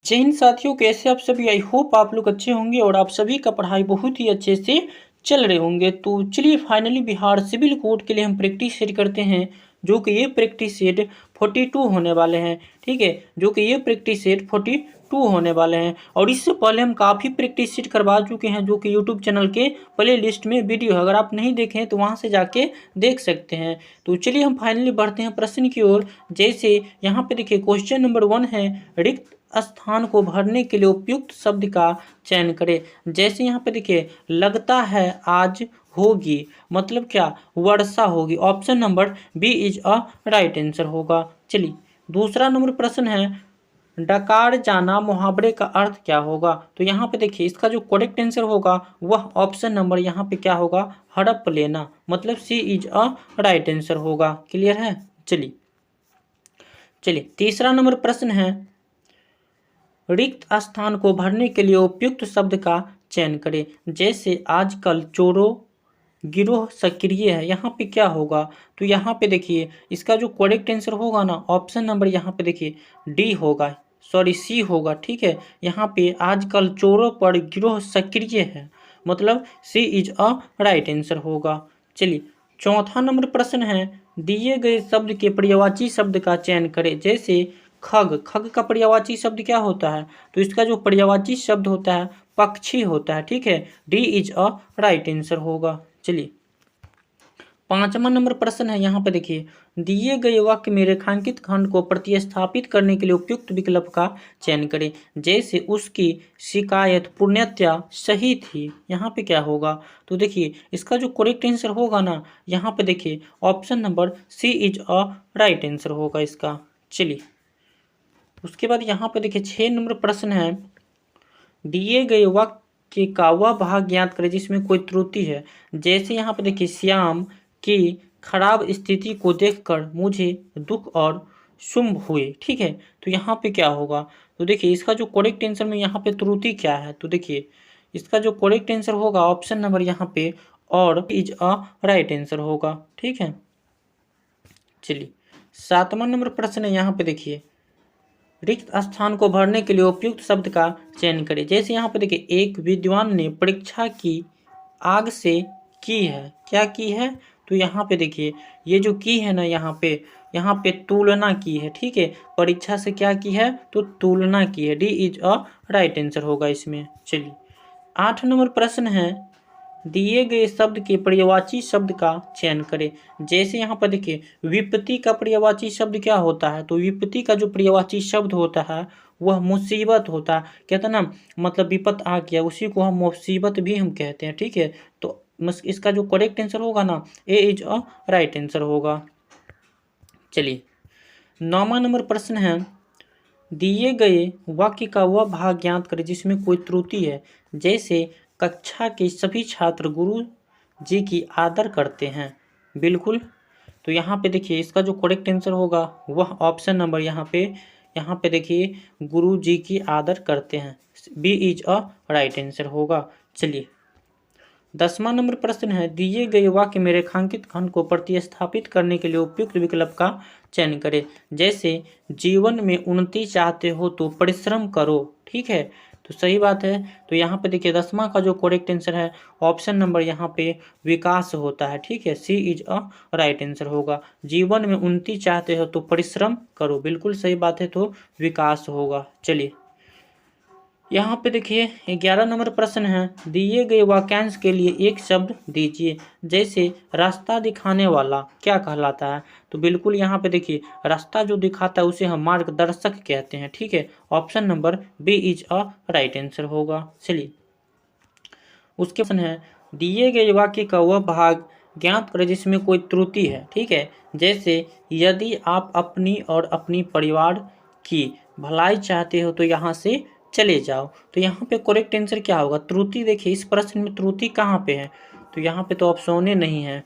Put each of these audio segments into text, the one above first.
जय हिंद साथियों, कैसे आप सभी। आई होप आप लोग अच्छे होंगे और आप सभी का पढ़ाई बहुत ही अच्छे से चल रहे होंगे। तो चलिए फाइनली बिहार सिविल कोड के लिए हम प्रैक्टिस सेट करते हैं, जो कि ये प्रैक्टिस सेट 42 होने वाले हैं। ठीक है, जो कि ये प्रैक्टिस सेट 42 होने वाले हैं। और इससे पहले हम काफ़ी प्रैक्टिस सेट करवा चुके हैं, जो कि यूट्यूब चैनल के प्ले लिस्ट में वीडियो है। अगर आप नहीं देखें तो वहाँ से जाके देख सकते हैं। तो चलिए हम फाइनली बढ़ते हैं प्रश्न की ओर। जैसे यहाँ पे देखिए क्वेश्चन नंबर 1 है, रिक्त स्थान को भरने के लिए उपयुक्त शब्द का चयन करें। जैसे यहाँ पे देखिए लगता है आज होगी, मतलब क्या, वर्षा होगी। Option number B is a right answer होगा। चलिए दूसरा नंबर प्रश्न है, डकार जाना मुहावरे का अर्थ क्या होगा। तो यहाँ पे देखिए इसका जो करेक्ट आंसर होगा वह ऑप्शन नंबर यहाँ पे क्या होगा, हड़प लेना, मतलब सी इज अ राइट आंसर होगा। क्लियर है। चलिए तीसरा नंबर प्रश्न है, रिक्त स्थान को भरने के लिए उपयुक्त शब्द का चयन करें। जैसे आजकल चोरों गिरोह सक्रिय है, यहाँ पे क्या होगा। तो यहाँ पे देखिए इसका जो करेक्ट आंसर होगा ना, ऑप्शन नंबर यहाँ पे देखिए डी होगा, सॉरी सी होगा। ठीक है, यहाँ पे आजकल चोरों पर गिरोह सक्रिय है, मतलब सी इज अ राइट आंसर होगा। चलिए चौथा नंबर प्रश्न है, दिए गए शब्द के पर्यायवाची शब्द का चयन करें। जैसे खग, खग का पर्यायवाची शब्द क्या होता है। तो इसका जो पर्यायवाची शब्द होता है पक्षी होता है। ठीक है, D is a right answer होगा। चलिए पांचवा नंबर प्रश्न है, यहाँ पे देखिए दिए गए वाक्य में रेखांकित खंड को प्रतिस्थापित करने के लिए उपयुक्त विकल्प का चयन करें। जैसे उसकी शिकायत पूर्णतया सही थी, यहाँ पे क्या होगा। तो देखिए इसका जो करेक्ट आंसर होगा ना, यहाँ पे देखिए option number C is a right answer होगा इसका। चलिए उसके बाद यहाँ पे देखिए 6 नंबर प्रश्न है, दिए गए वाक्य का वह भाग ज्ञात करें जिसमें कोई त्रुटि है। जैसे यहाँ पे देखिए श्याम की खराब स्थिति को देखकर मुझे दुख और शुंभ हुए। ठीक है, तो यहाँ पे क्या होगा। तो देखिए इसका जो करेक्ट आंसर में यहाँ पे त्रुटि क्या है। तो देखिए इसका जो करेक्ट आंसर होगा ऑप्शन नंबर यहाँ पे और इज अ राइट आंसर होगा। ठीक है। चलिए 7वां नंबर प्रश्न है, यहाँ पे देखिए रिक्त स्थान को भरने के लिए उपयुक्त शब्द का चयन करें। जैसे यहाँ पे देखिए एक विद्वान ने परीक्षा की आग से की है, क्या की है। तो यहाँ पे देखिए ये जो की है ना, यहाँ पे तुलना की है। ठीक है, परीक्षा से क्या की है, तो तुलना की है। D is a right answer होगा इसमें। चलिए 8 नंबर प्रश्न है, दिए गए शब्द के पर्यायवाची शब्द का चयन करें। जैसे यहाँ पर देखिए विपत्ति का पर्यायवाची शब्द क्या होता है। तो विपत्ति का जो पर्यायवाची शब्द होता है वह मुसीबत होता है। कहते हैं ना, मतलब विपत आ गया, उसी को हम मुसीबत भी हम कहते हैं। ठीक है, तो इसका जो करेक्ट आंसर होगा ना, ए इज अ राइट आंसर होगा। चलिए 9वां नंबर प्रश्न है, दिए गए वाक्य का वह भाग ज्ञात करें जिसमें कोई त्रुटि है। जैसे कक्षा के सभी छात्र गुरु जी की आदर करते हैं। बिल्कुल, तो यहाँ पे देखिए इसका जो करेक्ट आंसर होगा वह ऑप्शन नंबर यहाँ पे देखिए गुरु जी की आदर करते हैं, B is a right answer होगा। चलिए 10वां नंबर प्रश्न है, दिए गए वाक्य में रेखांकित खंड को प्रतिस्थापित करने के लिए उपयुक्त विकल्प का चयन करें। जैसे जीवन में उन्नति चाहते हो तो परिश्रम करो। ठीक है, तो सही बात है। तो यहाँ पे देखिए 10वां का जो करेक्ट आंसर है ऑप्शन नंबर यहाँ पे विकास होता है। ठीक है, सी इज अ राइट आंसर होगा। जीवन में उन्नति चाहते हो तो परिश्रम करो, बिल्कुल सही बात है, तो विकास होगा। चलिए यहाँ पे देखिए 11 नंबर प्रश्न है, दिए गए वाक्यांश के लिए एक शब्द दीजिए। जैसे रास्ता दिखाने वाला क्या कहलाता है। तो बिल्कुल यहाँ पे देखिए रास्ता जो दिखाता है उसे हम मार्गदर्शक कहते हैं। ठीक है, option number B is a right answer होगा। चलिए उसके प्रश्न है, दिए गए वाक्य का वह भाग ज्ञात करें जिसमें कोई त्रुटि है। ठीक है, जैसे यदि आप अपनी और अपनी परिवार की भलाई चाहते हो तो यहाँ से चले जाओ। तो यहाँ पे करेक्ट आंसर क्या होगा। त्रुटि देखिए इस प्रश्न में त्रुटि कहाँ पे है। तो यहाँ पे तो ऑप्शनें नहीं है।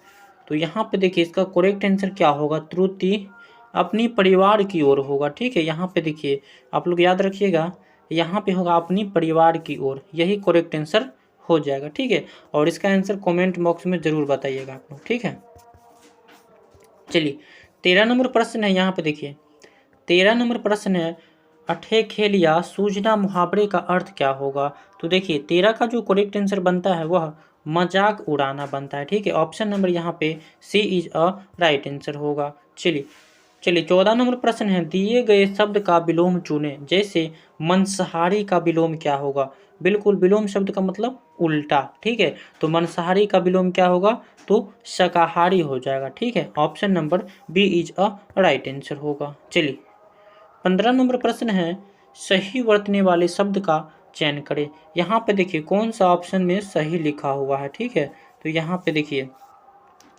तो यहाँ पे देखिए इसका करेक्ट आंसर क्या होगा, त्रुटि अपनी परिवार की ओर होगा। ठीक है, यहाँ पे देखिए आप लोग याद रखिएगा, यहाँ पे होगा अपनी परिवार की ओर, यही करेक्ट आंसर हो जाएगा। ठीक है, और इसका आंसर कमेंट बॉक्स में जरूर बताइएगा आप लोग। ठीक है, चलिए 13 नंबर प्रश्न है, यहाँ पे देखिए 13 नंबर प्रश्न है, अठे खेल या सूझना मुहावरे का अर्थ क्या होगा? तो देखिए 13 का जो करेक्ट आंसर बनता है वह मजाक उड़ाना बनता है। ठीक है, ऑप्शन नंबर यहाँ पे सी इज अ राइट आंसर होगा। चलिए चलिए 14 नंबर प्रश्न है, दिए गए शब्द का विलोम चुने। जैसे मांसाहारी का विलोम क्या होगा? बिल्कुल विलोम शब्द का मतलब उल्टा। ठीक है, तो मांसाहारी का विलोम क्या होगा? तो शाकाहारी हो जाएगा। ठीक है, option number B is a right answer होगा। चलिए 15 नंबर प्रश्न है, सही वर्तने वाले शब्द का चयन करें। यहाँ पे देखिए कौन सा ऑप्शन में सही लिखा हुआ है। ठीक है, तो यहाँ पे देखिए,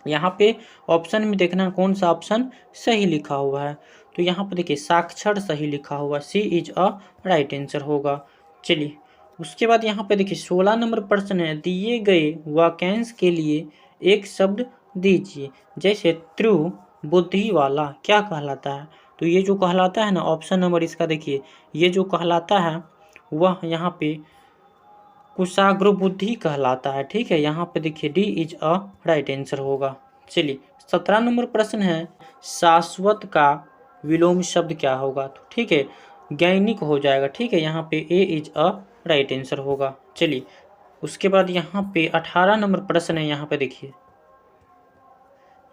यहाँ पे ऑप्शन में देखना कौन सा ऑप्शन सही लिखा हुआ है। तो यहाँ पे देखिए साक्षर सही लिखा हुआ, सी इज अ राइट आंसर होगा। चलिए उसके बाद यहाँ पे देखिए 16 नंबर प्रश्न है, दिए गए वाक्यांश के लिए एक शब्द दीजिए। जैसे त्रू बुद्धि वाला क्या कहलाता है? तो ये जो कहलाता है ना, ऑप्शन नंबर इसका देखिए, ये जो कहलाता है वह यहाँ पे कुशाग्र बुद्धि कहलाता है। ठीक है, यहाँ पे देखिए D is a right answer होगा। चलिए 17 नंबर प्रश्न है, शाश्वत का विलोम शब्द क्या होगा? तो ठीक है, ज्ञानिक हो जाएगा। ठीक है, यहाँ पे ए इज अ राइट आंसर होगा। चलिए उसके बाद यहाँ पे 18 नंबर प्रश्न है, यहाँ पे देखिए,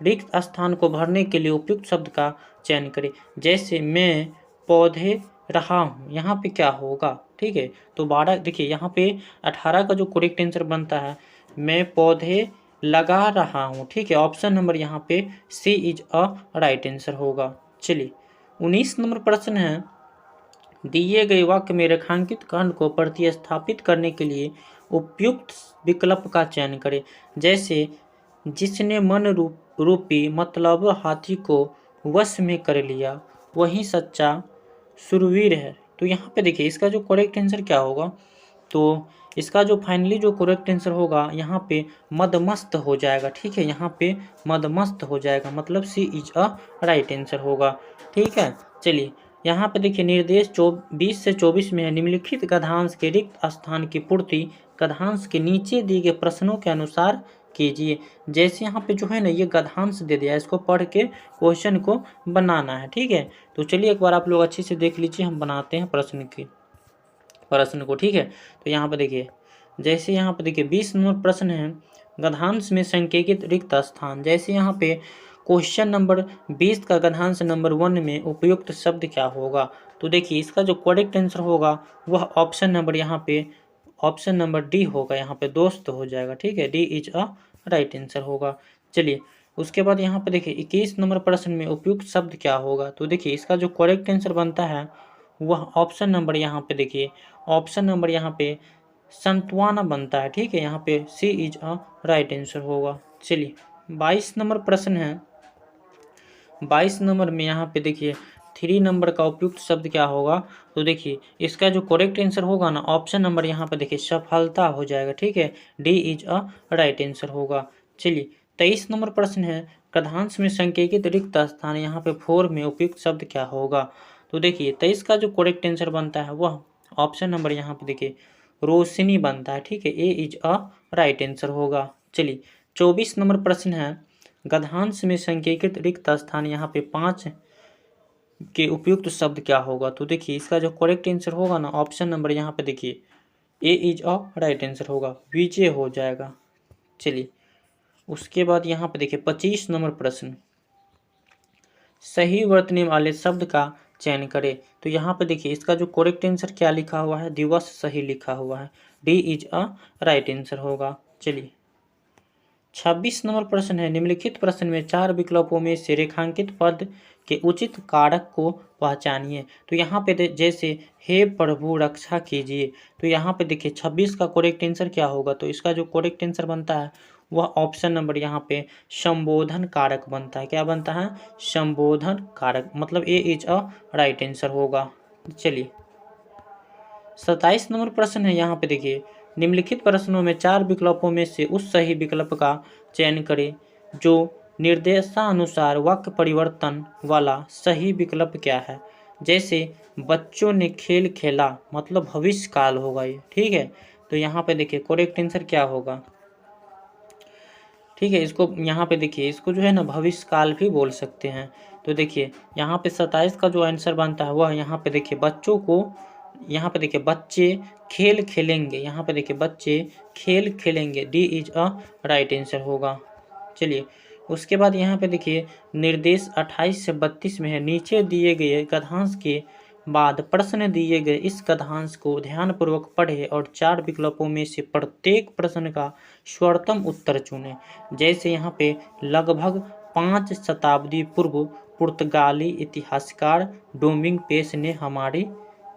रिक्त स्थान को भरने के लिए उपयुक्त शब्द का चयन करें। जैसे मैं पौधे रहा हूँ, यहाँ पे क्या होगा? ठीक है, तो 12 देखिए यहाँ पे 18 का जो करेक्ट आंसर बनता है, मैं पौधे लगा रहा हूँ। ठीक है, ऑप्शन नंबर यहाँ पे सी इज अ राइट आंसर होगा। चलिए 19 नंबर प्रश्न है, दिए गए वाक्य में रेखांकित खंड को प्रतिस्थापित करने के लिए उपयुक्त विकल्प का चयन करें। जैसे जिसने मन रूपी मतलब हाथी को वश में कर लिया वही सच्चा सुरवीर है। तो यहाँ पे देखिए इसका जो करेक्ट आंसर क्या होगा? तो इसका जो फाइनली जो करेक्ट आंसर होगा यहाँ पे मदमस्त हो जाएगा। ठीक है, यहाँ पे मदमस्त हो जाएगा, मतलब सी इज अ राइट आंसर होगा। ठीक है, चलिए यहाँ पे देखिए निर्देश 20 से 24 में है, निम्नलिखित गद्यांश के रिक्त स्थान की पूर्ति गद्यांश के नीचे दिए गए प्रश्नों के अनुसार कीजिए। जैसे यहाँ पे जो है ना ये गद्यांश दे दिया है, इसको पढ़ के क्वेश्चन को बनाना है। ठीक है, तो चलिए एक बार आप लोग अच्छे से देख लीजिए, हम बनाते हैं प्रश्न को। ठीक है, तो यहाँ पे देखिए, जैसे यहाँ पे देखिए 20 नंबर प्रश्न है, गद्यांश में संकेतित रिक्त स्थान। जैसे यहाँ पे क्वेश्चन नंबर 20 का गद्यांश नंबर 1 में उपयुक्त शब्द क्या होगा? तो देखिए इसका जो करेक्ट आंसर होगा वह ऑप्शन नंबर यहाँ पे ऑप्शन नंबर डी होगा, यहाँ पे दोस्त हो जाएगा। ठीक है, D is a right answer होगा। चलिए उसके बाद यहाँ पे देखिए 21 नंबर प्रश्न में उपयुक्त शब्द क्या होगा? तो देखिए इसका जो करेक्ट आंसर बनता है वह ऑप्शन नंबर यहाँ पे देखिए, ऑप्शन नंबर यहाँ पे संतवाना बनता है। ठीक है, यहाँ पे सी इज अ राइट आंसर होगा। चलिए 22 नंबर प्रश्न है, 22 नंबर में यहाँ पे देखिए 3 नंबर का उपयुक्त शब्द क्या होगा? तो देखिए इसका जो करेक्ट आंसर होगा ना, ऑप्शन नंबर यहाँ पे देखिए सफलता हो जाएगा। ठीक है, D is a right answer होगा। चलिए 23 नंबर प्रश्न है, गद्यांश में संकेतित रिक्त स्थान, यहाँ पे 4 में उपयुक्त शब्द क्या होगा? तो देखिए 23 का जो करेक्ट आंसर बनता है वह ऑप्शन नंबर यहाँ पे देखिए रोशनी बनता है। ठीक है, ए इज अ राइट आंसर होगा। चलिए 24 नंबर प्रश्न है, गद्यांश में संकेतित रिक्त स्थान, यहाँ पे 5 के उपयुक्त शब्द क्या होगा? तो देखिए इसका जो करेक्ट आंसर होगा ना, ऑप्शन नंबर यहाँ पे देखिए ए इज अ राइट आंसर होगा, विजय हो जाएगा। चलिए उसके बाद यहाँ पे देखिए 25 नंबर प्रश्न, सही वर्तने वाले शब्द का चयन करें। तो यहाँ पे देखिए इसका जो करेक्ट आंसर क्या लिखा हुआ है? दिवस सही लिखा हुआ है, D is a right answer होगा। चलिए 26 नंबर प्रश्न है, निम्नलिखित प्रश्न में 4 विकल्पों में से रेखांकित पद के उचित कारक को पहचानिए। तो यहाँ पे जैसे हे प्रभु रक्षा कीजिए, तो यहाँ पे देखिए 26 का करेक्ट आंसर क्या होगा? तो इसका जो करेक्ट आंसर बनता है वह ऑप्शन नंबर यहाँ पे संबोधन कारक बनता है। क्या बनता है? संबोधन कारक, मतलब ए इज अ राइट आंसर होगा। चलिए 27 नंबर प्रश्न है, यहाँ पे देखिए निम्नलिखित प्रश्नों में 4 विकल्पों में से उस सही विकल्प का चयन करें जो निर्देशानुसार वाक्य परिवर्तन वाला सही विकल्प क्या है? जैसे बच्चों ने खेल खेला, मतलब भविष्य काल होगा ये। ठीक है, तो यहाँ पे देखिए करेक्ट आंसर क्या होगा? ठीक है, इसको यहाँ पे देखिए, इसको जो है ना भविष्य काल भी बोल सकते हैं। तो देखिए यहाँ पे 27 का जो आंसर बनता है वह यहाँ पे देखिए बच्चों को, यहाँ पे देखिए बच्चे खेल खेलेंगे, यहाँ पे देखिए बच्चे खेल खेलेंगे, D is a right answer होगा। चलिए उसके बाद यहाँ पे देखिए निर्देश 28 से 32 में है, नीचे दिए गए गद्यांश के बाद प्रश्न दिए गए इस गद्यांश को ध्यानपूर्वक पढ़े और 4 विकल्पों में से प्रत्येक प्रश्न का सर्वोत्तम उत्तर चुनें। जैसे यहाँ पे लगभग 5 शताब्दी पूर्व पुर्तगाली इतिहासकार डोमिंग पेस ने हमारी,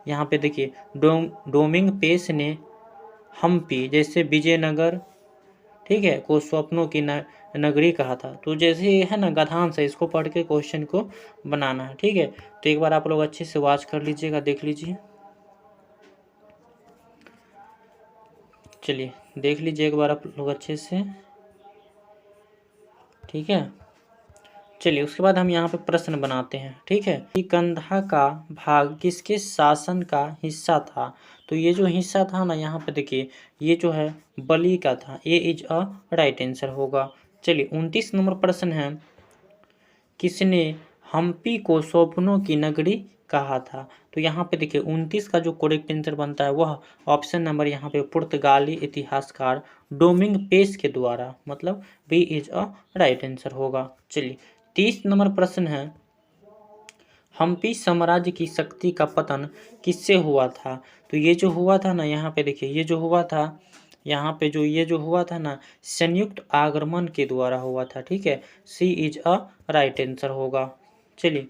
यहाँ पे देखिए डोमिंग पेस ने हम्पी जैसे विजयनगर, ठीक है, को स्वप्नों की नगरी कहा था। तो जैसे ये है ना गद्यांश है, इसको पढ़ के क्वेश्चन को बनाना है, ठीक है। तो एक बार आप लोग अच्छे से वॉच कर लीजिएगा, देख लीजिए। चलिए देख लीजिए एक बार आप लोग अच्छे से, ठीक है। चलिए उसके बाद हम यहाँ पे प्रश्न बनाते हैं, ठीक है। कि कंधा का भाग किसके शासन का हिस्सा था? तो ये जो हिस्सा था ना, यहाँ पे देखिए ये जो है बलि का था, ए इज अ राइट आंसर होगा। चलिए 29 नंबर प्रश्न है, किसने हम्पी को स्वप्नों की नगरी कहा था? तो यहाँ पे देखिए 29 का जो करेक्ट आंसर बनता है वह ऑप्शन नंबर यहाँ पे पुर्तगाली इतिहासकार डोमिंग पेस के द्वारा, मतलब B is a right answer होगा। चलिए 30 नंबर प्रश्न है, हम्पी साम्राज्य की शक्ति का पतन किससे हुआ था? तो ये जो हुआ था ना, यहाँ पे देखिए ये जो हुआ था, यहाँ पे जो ये जो हुआ था ना, संयुक्त आगमन के द्वारा हुआ था, ठीक है। सी इज अ राइट आंसर होगा। चलिए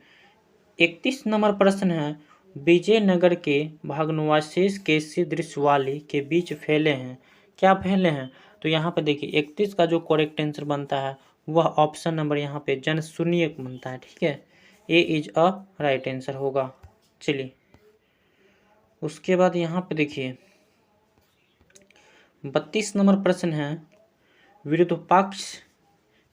31 नंबर प्रश्न है, विजयनगर के भग्नावशेष कैसे दृश्यवाली के बीच फैले हैं? क्या फैले हैं? तो यहाँ पे देखिए 31 का जो करेक्ट आंसर बनता है वह ऑप्शन नंबर यहाँ पे जनशून्य बनता है, ठीक है। ए इज अ राइट आंसर होगा। चलिए उसके बाद यहाँ पे देखिए 32 नंबर प्रश्न है, विरुद्ध पक्ष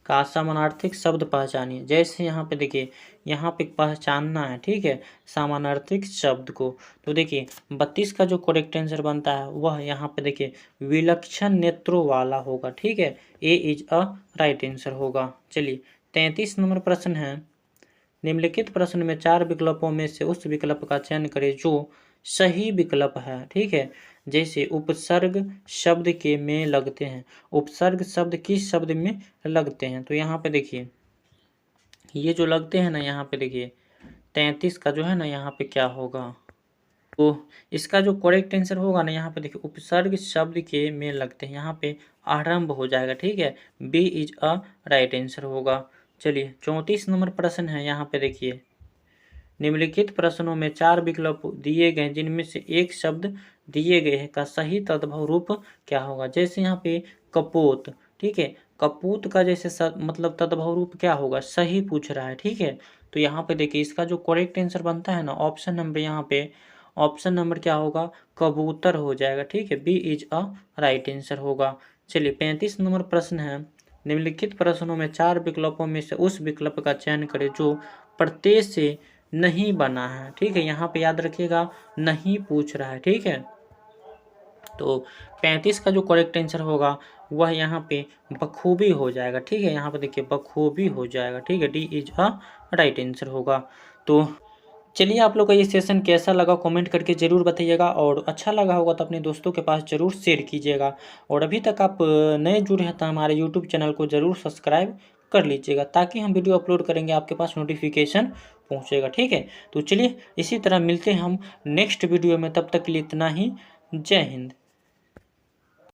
का समानार्थिक शब्द पहचानिए। जैसे यहाँ पे देखिए यहाँ पे पहचानना है, ठीक है, समानार्थिक शब्द को। तो देखिए 32 का जो करेक्ट आंसर बनता है वह यहाँ पे देखिए विलक्षण नेत्रों वाला होगा, ठीक है। ए इज अ राइट आंसर होगा। चलिए 33 नंबर प्रश्न है, निम्नलिखित प्रश्न में 4 विकल्पों में से उस विकल्प का चयन करें जो सही विकल्प है, ठीक है। जैसे उपसर्ग शब्द के में लगते हैं, उपसर्ग शब्द किस शब्द में लगते हैं? तो यहाँ पे देखिए ये जो लगते हैं ना, यहाँ पे देखिए 33 का जो है ना यहाँ पे क्या होगा, तो इसका जो करेक्ट आंसर होगा ना, यहाँ पे देखिए उपसर्ग शब्द के में लगते हैं, यहाँ पे आरंभ हो जाएगा, ठीक है। B is a right answer होगा। चलिए 34 नंबर प्रश्न है, यहाँ पे देखिए निम्नलिखित प्रश्नों में 4 विकल्प दिए गए जिनमें से एक शब्द दिए गए हैं का सही तद्भव रूप क्या होगा? जैसे यहाँ पे कपोत, ठीक है, कपूत का जैसे मतलब तद्भव रूप क्या होगा, सही पूछ रहा है, ठीक है। तो यहाँ पे देखिए इसका जो करेक्ट आंसर बनता है ना, ऑप्शन नंबर यहाँ पे ऑप्शन नंबर क्या होगा, कबूतर हो जाएगा, ठीक है। B is a right answer होगा। चलिए 35 नंबर प्रश्न है, निम्नलिखित प्रश्नों में 4 विकल्पों में से उस विकल्प का चयन करें जो प्रत्यय से नहीं बना है, ठीक है। यहाँ पे याद रखिएगा नहीं पूछ रहा है, ठीक है। तो 35 का जो करेक्ट आंसर होगा वह यहाँ पे बखूबी हो जाएगा, ठीक है। यहाँ पे देखिए बखूबी हो जाएगा, ठीक है। D is a right answer होगा। तो चलिए आप लोग का ये सेशन कैसा लगा कमेंट करके ज़रूर बताइएगा, और अच्छा लगा होगा तो अपने दोस्तों के पास ज़रूर शेयर कीजिएगा। और अभी तक आप नए जुड़े हैं तो हमारे यूट्यूब चैनल को ज़रूर सब्सक्राइब कर लीजिएगा, ताकि हम वीडियो अपलोड करेंगे आपके पास नोटिफिकेशन पहुंचेगा, ठीक है। तो चलिए इसी तरह मिलते हैं हम नेक्स्ट वीडियो में, तब तक के लिए इतना ही। जय हिंद।